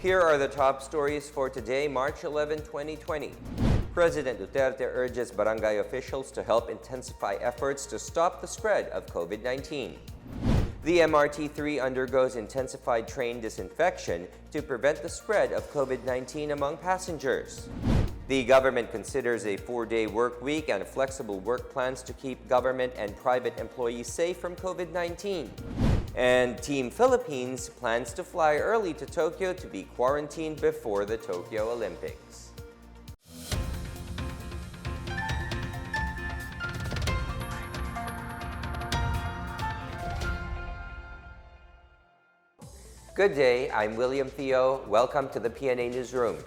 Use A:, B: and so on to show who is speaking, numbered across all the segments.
A: Here are the top stories for today, March 11, 2020. President Duterte urges barangay officials to help intensify efforts to stop the spread of COVID-19. The MRT-3 undergoes intensified train disinfection to prevent the spread of COVID-19 among passengers. The government considers a 4-day work week and flexible work plans to keep government and private employees safe from COVID-19. And Team Philippines plans to fly early to Tokyo to be quarantined before the Tokyo Olympics. Good day, I'm William Theo. Welcome to the PNA Newsroom.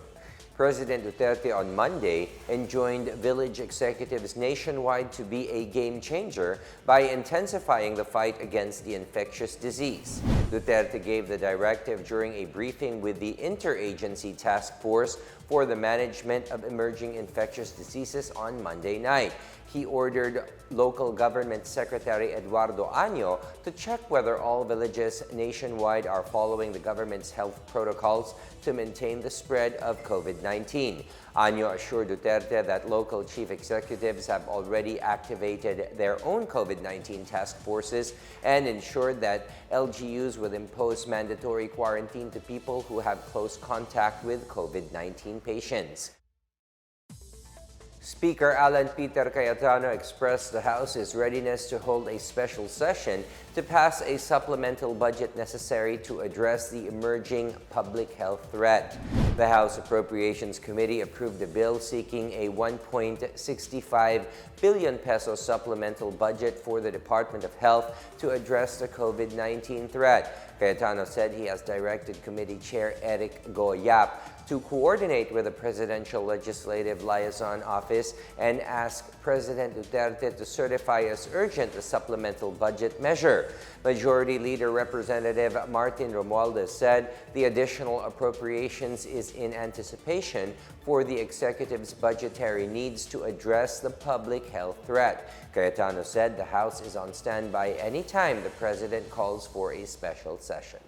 A: President Duterte on Monday enjoined village executives nationwide to be a game changer by intensifying the fight against the infectious disease. Duterte gave the directive during a briefing with the Interagency Task Force for the Management of Emerging Infectious Diseases on Monday night. He ordered Local Government Secretary Eduardo Año to check whether all villages nationwide are following the government's health protocols to maintain the spread of COVID-19. Año assured Duterte that local chief executives have already activated their own COVID-19 task forces and ensured that LGUs will impose mandatory quarantine to people who have close contact with COVID-19 patients. Speaker Alan Peter Cayetano expressed the House's readiness to hold a special session to pass a supplemental budget necessary to address the emerging public health threat. The House Appropriations Committee approved a bill seeking a 1.65 billion peso supplemental budget for the Department of Health to address the COVID-19 threat. Cayetano said he has directed Committee Chair Eric Go-Yap to coordinate with the Presidential Legislative Liaison Office and ask President Duterte to certify as urgent the supplemental budget measure. Majority Leader Representative Martin Romualdez said the additional appropriations is in anticipation for the executive's budgetary needs to address the public health threat. Cayetano said the House is on standby anytime the President calls for a special session.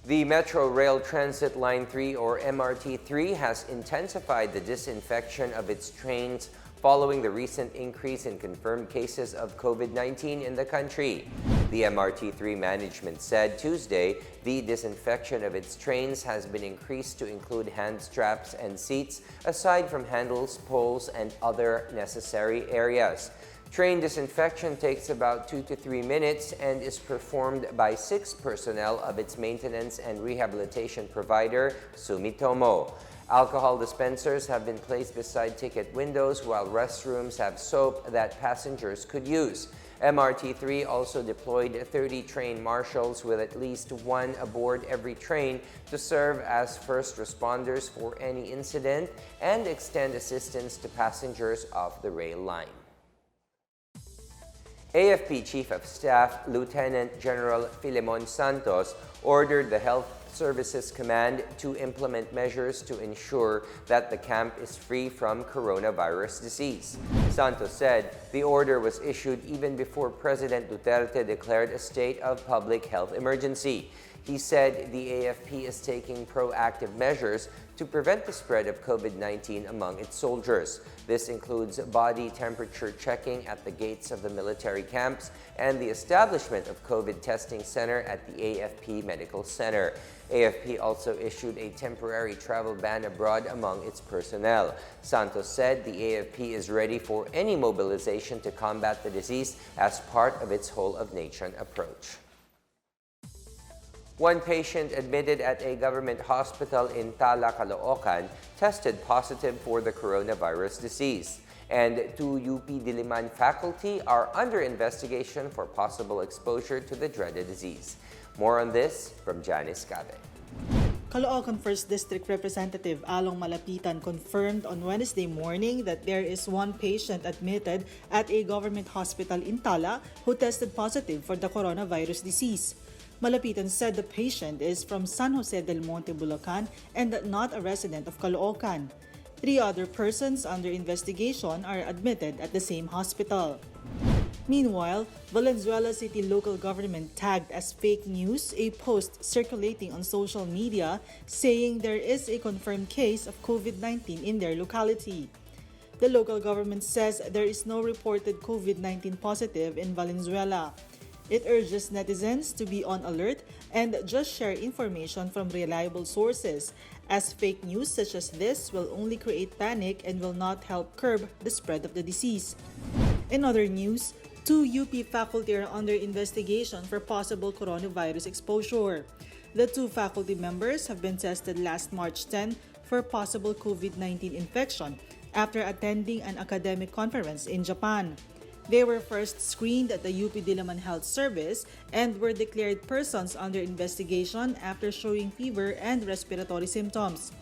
A: The Metro Rail Transit Line 3 or MRT-3 has intensified the disinfection of its trains following the recent increase in confirmed cases of COVID-19 in the country. The MRT-3 management said Tuesday the disinfection of its trains has been increased to include hand straps and seats, aside from handles, poles, and other necessary areas. Train disinfection takes about 2 to 3 minutes and is performed by 6 personnel of its maintenance and rehabilitation provider, Sumitomo. Alcohol dispensers have been placed beside ticket windows, while restrooms have soap that passengers could use. MRT-3 also deployed 30 train marshals with at least one aboard every train to serve as first responders for any incident and extend assistance to passengers off the rail line. AFP Chief of Staff Lieutenant General Filemon Santos ordered the Health Services Command to implement measures to ensure that the camp is free from coronavirus disease. Santos said the order was issued even before President Duterte declared a state of public health emergency. He said the AFP is taking proactive measures to prevent the spread of COVID-19 among its soldiers. This includes body temperature checking at the gates of the military camps and the establishment of COVID testing center at the AFP Medical Center. AFP also issued a temporary travel ban abroad among its personnel. Santos said the AFP is ready for any mobilization to combat the disease as part of its whole-of-nation approach. One patient admitted at a government hospital in Tala, Caloocan, tested positive for the coronavirus disease. And 2 UP Diliman faculty are under investigation for possible exposure to the dreaded disease. More on this from Janice Cabe.
B: Caloocan 1st District Representative Along Malapitan confirmed on Wednesday morning that there is one patient admitted at a government hospital in Tala who tested positive for the coronavirus disease. Malapitan said the patient is from San Jose del Monte, Bulacan, and not a resident of Caloocan. 3 other persons under investigation are admitted at the same hospital. Meanwhile, Valenzuela City local government tagged as fake news a post circulating on social media saying there is a confirmed case of COVID-19 in their locality. The local government says there is no reported COVID-19 positive in Valenzuela. It urges netizens to be on alert and just share information from reliable sources, as fake news such as this will only create panic and will not help curb the spread of the disease. In other news, 2 UP faculty are under investigation for possible coronavirus exposure. The 2 faculty members have been tested last March 10 for possible COVID-19 infection after attending an academic conference in Japan. They were first screened at the UP Diliman Health Service and were declared persons under investigation after showing fever and respiratory symptoms.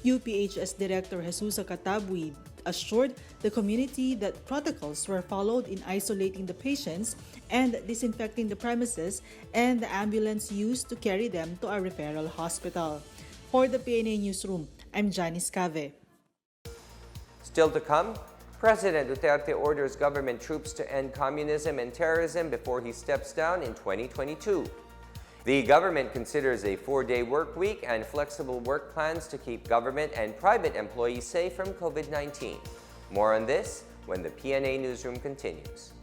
B: UPHS Director Jesus Katabui assured the community that protocols were followed in isolating the patients and disinfecting the premises and the ambulance used to carry them to a referral hospital. For the PNA Newsroom, I'm Janice Cave.
A: Still to come, President Duterte orders government troops to end communism and terrorism before he steps down in 2022. The government considers a 4-day work week and flexible work plans to keep government and private employees safe from COVID-19. More on this when the PNA Newsroom continues.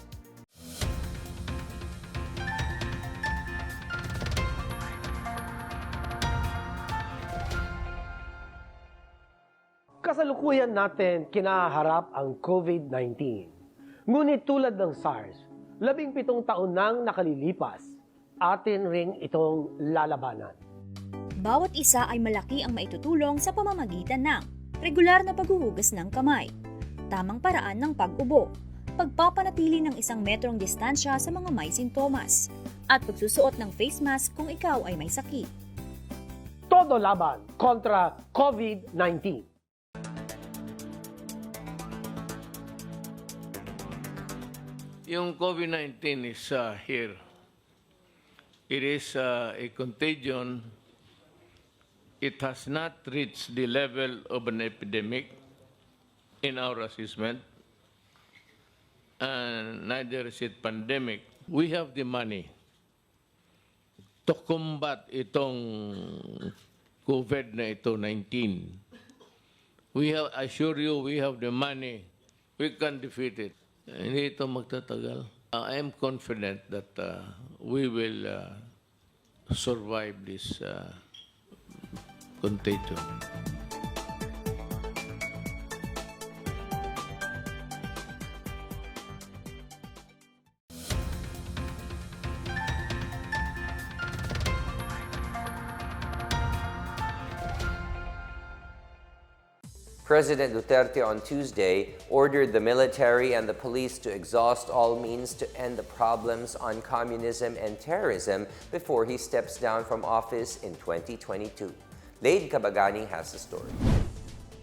C: Kasalukuyan natin kinaharap ang COVID-19. Ngunit tulad ng SARS, 17 taon nang nakalilipas, atin ring itong lalabanan.
D: Bawat isa ay malaki ang maitutulong sa pamamagitan ng regular na paghuhugas ng kamay, tamang paraan ng pag-ubo, pagpapanatili ng 1 metrong distansya sa mga may sintomas, at pagsusuot ng face mask kung ikaw ay may sakit.
C: Todo laban kontra COVID-19.
E: Yung COVID-19 is here. It is a contagion. It has not reached the level of an epidemic in our assessment, and neither is it pandemic. We have the money to combat itong COVID na ito, 19. I assure you, we have the money. We can defeat it. Hindi ito magtatagal. I am confident that we will survive this contagion.
A: President Duterte on Tuesday ordered the military and the police to exhaust all means to end the problems on communism and terrorism before he steps down from office in 2022. Lade Cabagani has the story.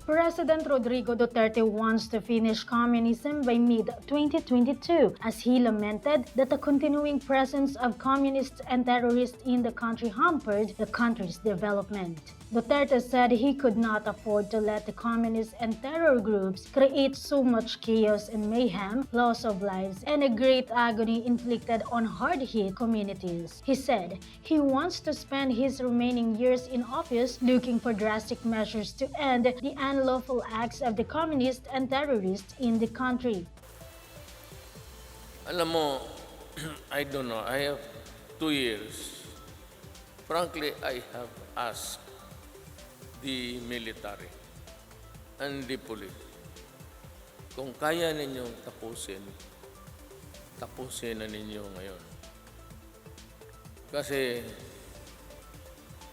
F: President Rodrigo Duterte wants to finish communism by mid-2022 as he lamented that the continuing presence of communists and terrorists in the country hampered the country's development. Duterte said he could not afford to let the communist and terror groups create so much chaos and mayhem, loss of lives, and a great agony inflicted on hard-hit communities. He said he wants to spend his remaining years in office looking for drastic measures to end the unlawful acts of the communists and terrorists in the country.
E: Alam mo, I don't know, I have 2 years. Frankly, I have asked the military and the police, kung kaya ninyong tapusin na ninyo ngayon. Kasi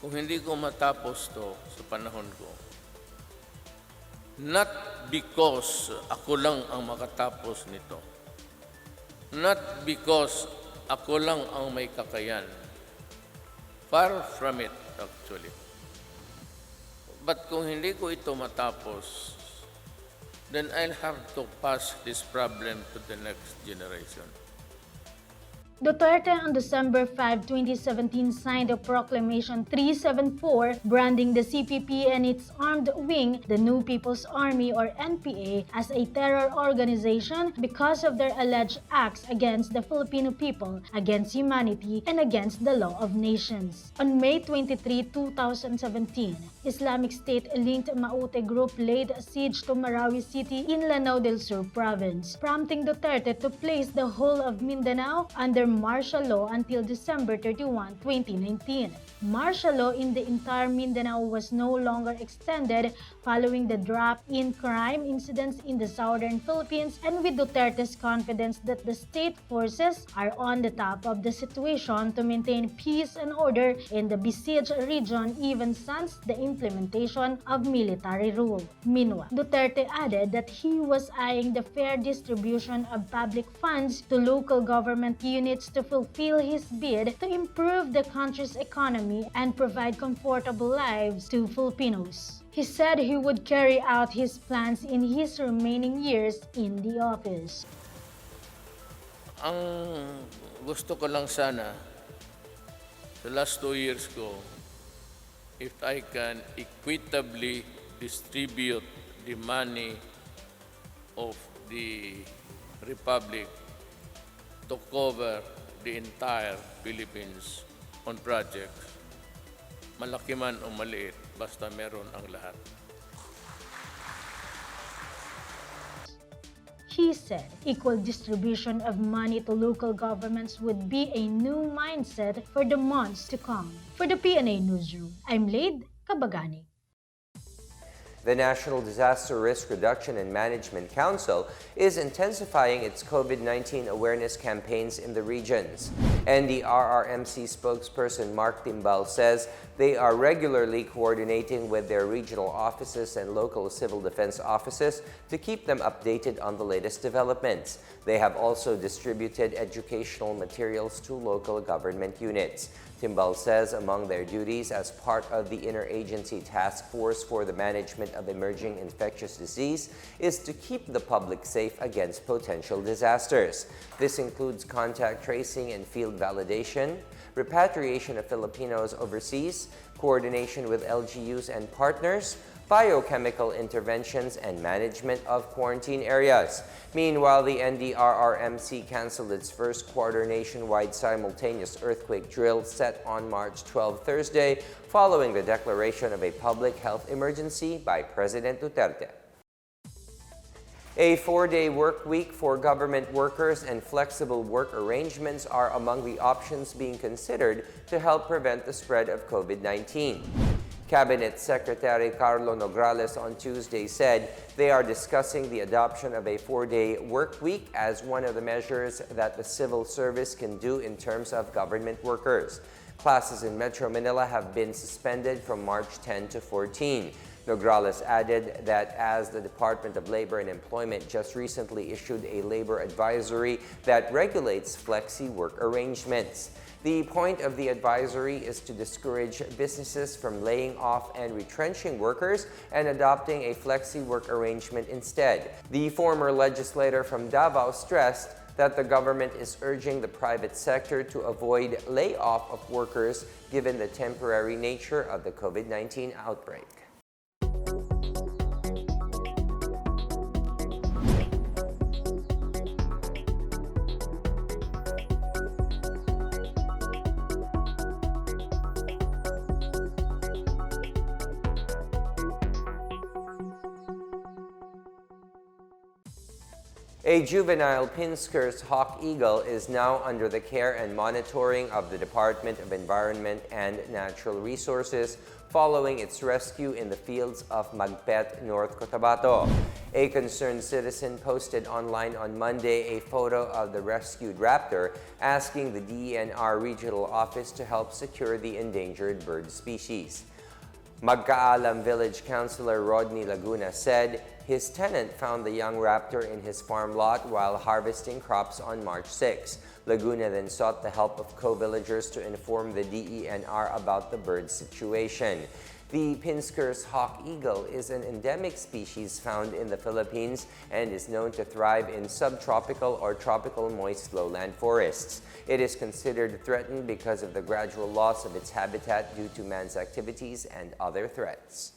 E: kung hindi ko matapos to sa panahon ko, not because ako lang ang makatapos nito, not because ako lang ang may kakayan, far from it actually. But kung hindi ko ito matapos, then I'll have to pass this problem to the next generation.
F: Duterte on December 5, 2017 signed a Proclamation 374 branding the CPP and its armed wing, the New People's Army or NPA, as a terror organization because of their alleged acts against the Filipino people, against humanity, and against the law of nations. On May 23, 2017, Islamic State-linked Maute Group laid siege to Marawi City in Lanao del Sur province, prompting Duterte to place the whole of Mindanao under martial law until December 31, 2019. Martial law in the entire Mindanao was no longer extended following the drop in crime incidents in the southern Philippines and with Duterte's confidence that the state forces are on the top of the situation to maintain peace and order in the besieged region even since the implementation of military rule. Meanwhile, Duterte added that he was eyeing the fair distribution of public funds to local government units to fulfill his bid to improve the country's economy and provide comfortable lives to Filipinos. He said he would carry out his plans in his remaining years in the office.
E: Ang gusto ko lang sana, the last 2 years ko, if I can equitably distribute the money of the Republic to cover the entire Philippines on projects, malaki man o maliit, basta meron ang lahat.
F: He said equal distribution of money to local governments would be a new mindset for the months to come. For the PNA Newsroom, I'm Laid Kabagani.
A: The National Disaster Risk Reduction and Management Council is intensifying its COVID-19 awareness campaigns in the regions. NDRRMC spokesperson Mark Timbal says they are regularly coordinating with their regional offices and local civil defense offices to keep them updated on the latest developments. They have also distributed educational materials to local government units. Timbal says among their duties as part of the Interagency Task Force for the Management of Emerging Infectious Disease is to keep the public safe against potential disasters. This includes contact tracing and field validation, repatriation of Filipinos overseas, coordination with LGUs and partners, biochemical interventions, and management of quarantine areas. Meanwhile, the NDRRMC canceled its first quarter nationwide simultaneous earthquake drill set on March 12 Thursday, following the declaration of a public health emergency by President Duterte. A 4-day work week for government workers and flexible work arrangements are among the options being considered to help prevent the spread of COVID-19. Cabinet Secretary Carlo Nograles on Tuesday said they are discussing the adoption of a 4-day work week as one of the measures that the civil service can do in terms of government workers. Classes in Metro Manila have been suspended from March 10 to 14. Nograles added that as the Department of Labor and Employment just recently issued a labor advisory that regulates flexi work arrangements. The point of the advisory is to discourage businesses from laying off and retrenching workers and adopting a flexi work arrangement instead. The former legislator from Davao stressed that the government is urging the private sector to avoid layoff of workers given the temporary nature of the COVID-19 outbreak. A juvenile Pinsker's hawk eagle is now under the care and monitoring of the Department of Environment and Natural Resources following its rescue in the fields of Magpet, North Cotabato. A concerned citizen posted online on Monday a photo of the rescued raptor, asking the DENR Regional Office to help secure the endangered bird species. Magkaalam Village Councilor Rodney Laguna said his tenant found the young raptor in his farm lot while harvesting crops on March 6. Laguna then sought the help of co-villagers to inform the DENR about the bird's situation. The Pinsker's hawk eagle is an endemic species found in the Philippines and is known to thrive in subtropical or tropical moist lowland forests. It is considered threatened because of the gradual loss of its habitat due to man's activities and other threats.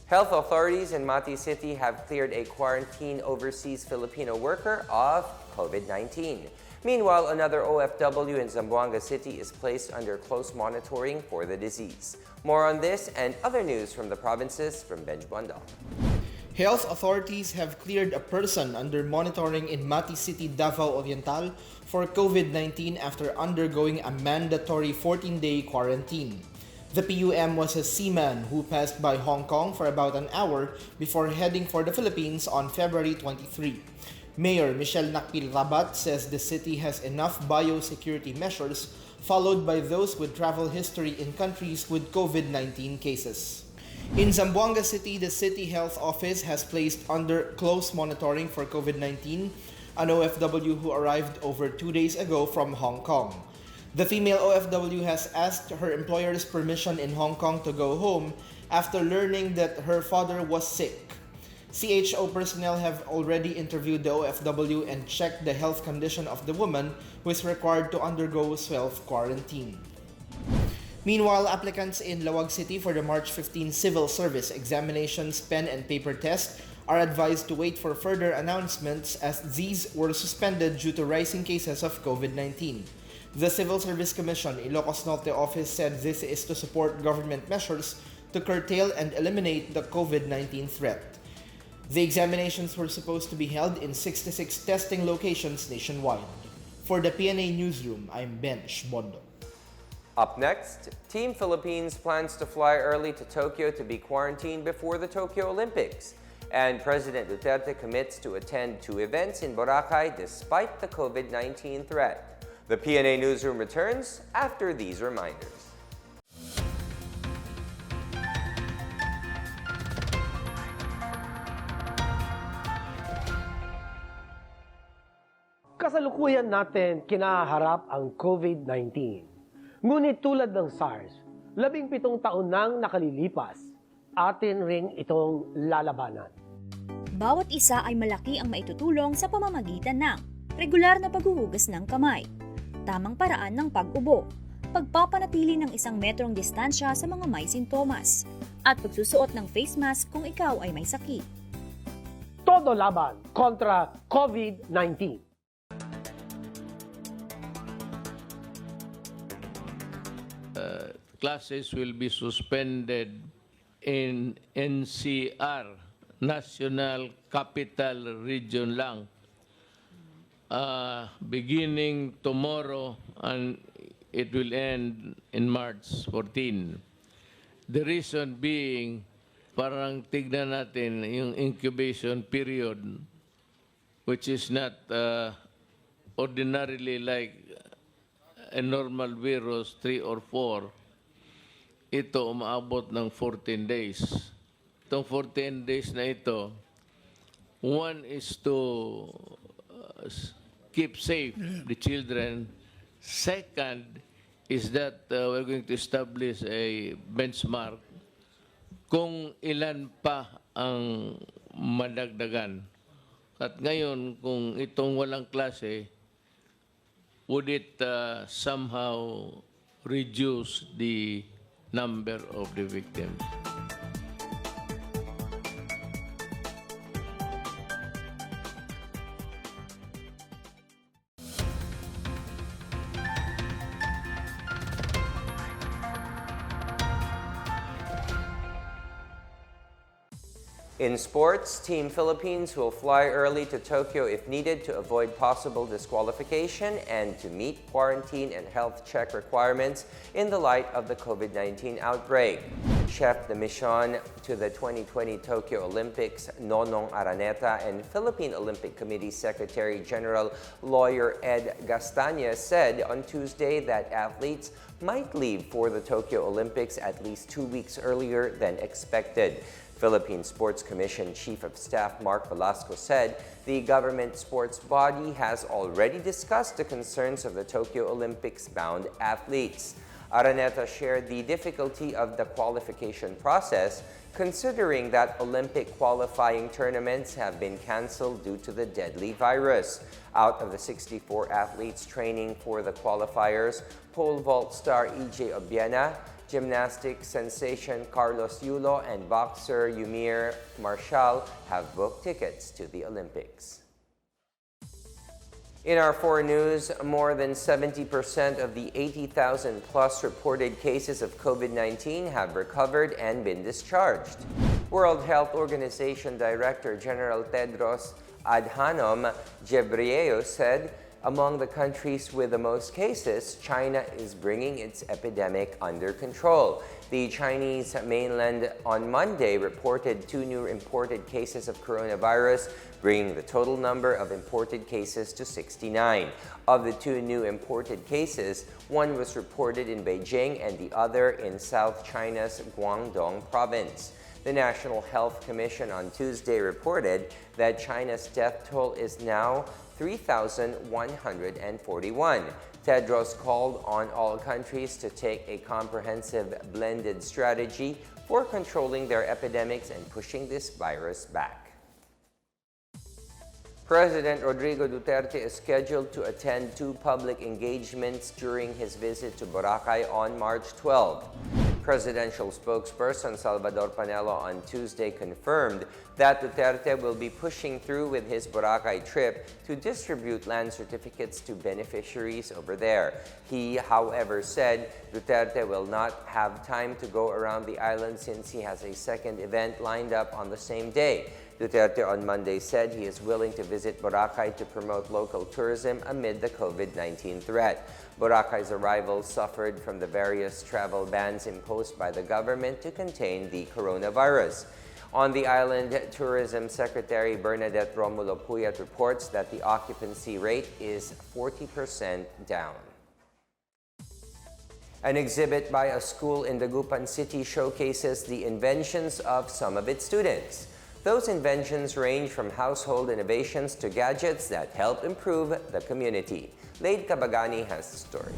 A: Health authorities in Mati City have cleared a quarantine overseas Filipino worker of COVID-19. Meanwhile, another OFW in Zamboanga City is placed under close monitoring for the disease. More on this and other news from the provinces from Benj Bondal.
G: Health authorities have cleared a person under monitoring in Mati City, Davao Oriental for COVID-19 after undergoing a mandatory 14-day quarantine. The PUM was a seaman who passed by Hong Kong for about an hour before heading for the Philippines on February 23. Mayor Michelle Nakpil Rabat says the city has enough biosecurity measures followed by those with travel history in countries with COVID-19 cases. In Zamboanga City, the City Health Office has placed under close monitoring for COVID-19 an OFW who arrived over 2 days ago from Hong Kong. The female OFW has asked her employer's permission in Hong Kong to go home after learning that her father was sick. CHO personnel have already interviewed the OFW and checked the health condition of the woman who is required to undergo self-quarantine. Meanwhile, applicants in Lawag City for the March 15 Civil Service Examinations pen and paper test are advised to wait for further announcements as these were suspended due to rising cases of COVID-19. The Civil Service Commission Ilocos Norte office said this is to support government measures to curtail and eliminate the COVID-19 threat. The examinations were supposed to be held in 66 testing locations nationwide. For the PNA Newsroom, I'm Benj Bondo.
A: Up next, Team Philippines plans to fly early to Tokyo to be quarantined before the Tokyo Olympics. And President Duterte commits to attend 2 events in Boracay despite the COVID-19 threat. The PNA Newsroom returns after these reminders.
C: Kasalukuyan natin kinaharap ang COVID-19. Ngunit tulad ng SARS, 17 taon nang nakalilipas, atin ring itong lalabanan.
D: Bawat isa ay malaki ang maitutulong sa pamamagitan ng regular na paghuhugas ng kamay, tamang paraan ng pag-ubo, pagpapanatili ng 1 metrong distansya sa mga may sintomas, at pagsusuot ng face mask kung ikaw ay may sakit.
C: Todo laban kontra COVID-19.
E: Classes will be suspended in NCR, National Capital Region lang, beginning tomorrow and it will end in March 14. The reason being, parang tignan natin yung incubation period, which is not ordinarily like a normal virus, 3 or 4. Ito umaabot ng 14 days. Itong 14 days na ito, one is to keep safe the children. Second is that we're going to establish a benchmark kung ilan pa ang madagdagan. At ngayon, kung itong walang klase, would it somehow reduce the number of the victims?
A: In sports, Team Philippines will fly early to Tokyo if needed to avoid possible disqualification and to meet quarantine and health check requirements in the light of the COVID-19 outbreak. Chef de mission to the 2020 Tokyo Olympics, Nonong Araneta, and Philippine Olympic Committee Secretary General Lawyer Ed Gastañez said on Tuesday that athletes might leave for the Tokyo Olympics at least 2 weeks earlier than expected. Philippine Sports Commission Chief of Staff Mark Velasco said the government sports body has already discussed the concerns of the Tokyo Olympics-bound athletes. Araneta shared the difficulty of the qualification process, considering that Olympic qualifying tournaments have been canceled due to the deadly virus. Out of the 64 athletes training for the qualifiers, pole vault star EJ Obiena, gymnastics sensation Carlos Yulo, and boxer Yumir Marshall have booked tickets to the Olympics. In our foreign news, more than 70% of the 80,000 plus reported cases of COVID-19 have recovered and been discharged. World Health Organization Director General Tedros Adhanom Ghebreyesus said among the countries with the most cases, China is bringing its epidemic under control. The Chinese mainland on Monday reported 2 new imported cases of coronavirus, bringing the total number of imported cases to 69. Of the 2 new imported cases, one was reported in Beijing and the other in South China's Guangdong province. The National Health Commission on Tuesday reported that China's death toll is now 3,141. Tedros called on all countries to take a comprehensive blended strategy for controlling their epidemics and pushing this virus back. President Rodrigo Duterte is scheduled to attend 2 public engagements during his visit to Boracay on March 12. Presidential spokesperson Salvador Panelo on Tuesday confirmed that Duterte will be pushing through with his Boracay trip to distribute land certificates to beneficiaries over there. He, however, said Duterte will not have time to go around the island since he has a second event lined up on the same day. Duterte on Monday said he is willing to visit Boracay to promote local tourism amid the COVID-19 threat. Boracay's arrival suffered from the various travel bans imposed by the government to contain the coronavirus. On the island, Tourism Secretary Bernadette Romulo Puyat reports that the occupancy rate is 40% down. An exhibit by a school in Dagupan City showcases the inventions of some of its students. Those inventions range from household innovations to gadgets that help improve the community. Laid Kabagani has the story.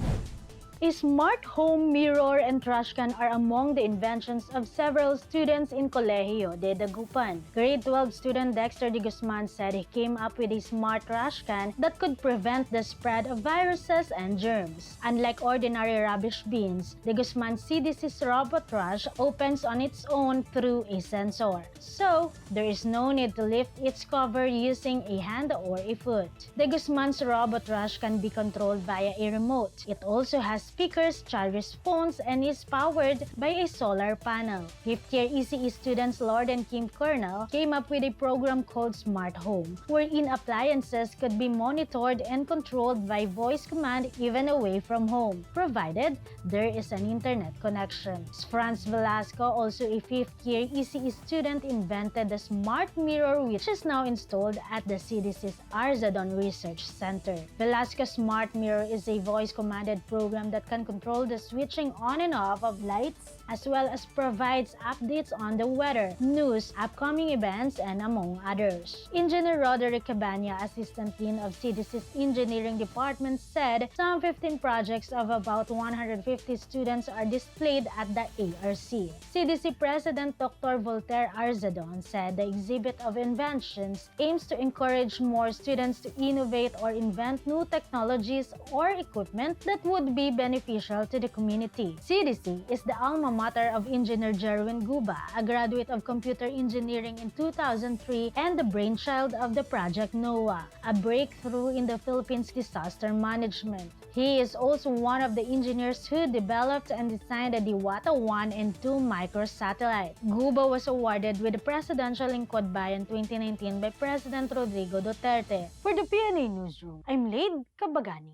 F: A smart home mirror and trash can are among the inventions of several students in Colegio de Dagupan. Grade 12 student Dexter de Guzman said he came up with a smart trash can that could prevent the spread of viruses and germs. Unlike ordinary rubbish bins, de Guzman's CDC's robot trash opens on its own through a sensor. So, there is no need to lift its cover using a hand or a foot. De Guzman's robot trash can be controlled via a remote. It also has speakers, charges phones, and is powered by a solar panel. Fifth-year ECE students Lord and Kim Kernel came up with a program called Smart Home, wherein appliances could be monitored and controlled by voice command even away from home, provided there is an internet connection. Franz Velasco, also a fifth-year ECE student, invented the smart mirror which is now installed at the CDC's Arzadon Research Center. Velasco's smart mirror is a voice-commanded program that can control the switching on and off of lights, as well as provides updates on the weather, news, upcoming events, and among others. Engineer Roderick Cabana, Assistant Dean of CDC's Engineering Department, said some 15 projects of about 150 students are displayed at the ARC. CDC President Dr. Voltaire Arzadon said the exhibit of inventions aims to encourage more students to innovate or invent new technologies or equipment that would be beneficial to the community. CDC is the alma mater of Engineer Jerwin Guba, a graduate of computer engineering in 2003 and the brainchild of the Project NOAA, a breakthrough in the Philippines disaster management. He is also one of the engineers who developed and designed the Diwata 1 and 2 microsatellite. Guba was awarded with the Presidential Lingkod Bayan 2019 by President Rodrigo Duterte. For the PNA Newsroom, I'm Laid Kabagani.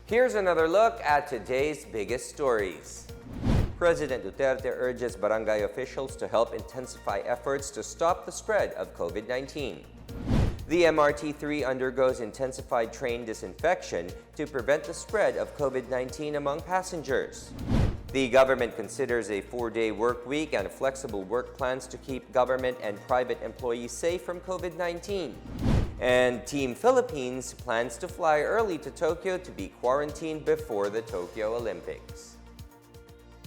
A: Here's another look at today's biggest stories. President Duterte urges barangay officials to help intensify efforts to stop the spread of COVID-19. The MRT-3 undergoes intensified train disinfection to prevent the spread of COVID-19 among passengers. The government considers a 4-day work week and flexible work plans to keep government and private employees safe from COVID-19. And Team Philippines plans to fly early to Tokyo to be quarantined before the Tokyo Olympics.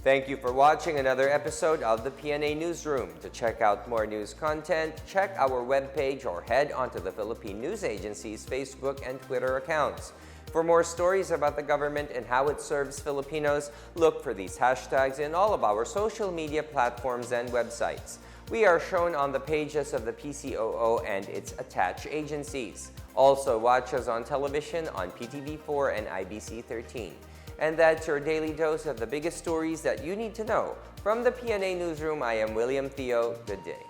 A: Thank you for watching another episode of the PNA Newsroom. To check out more news content, check our webpage or head onto the Philippine News Agency's Facebook and Twitter accounts. For more stories about the government and how it serves Filipinos, look for these hashtags in all of our social media platforms and websites. We are shown on the pages of the PCOO and its attached agencies. Also, watch us on television on PTV4 and IBC 13. And that's your daily dose of the biggest stories that you need to know. From the PNA Newsroom, I am William Theo. Good day.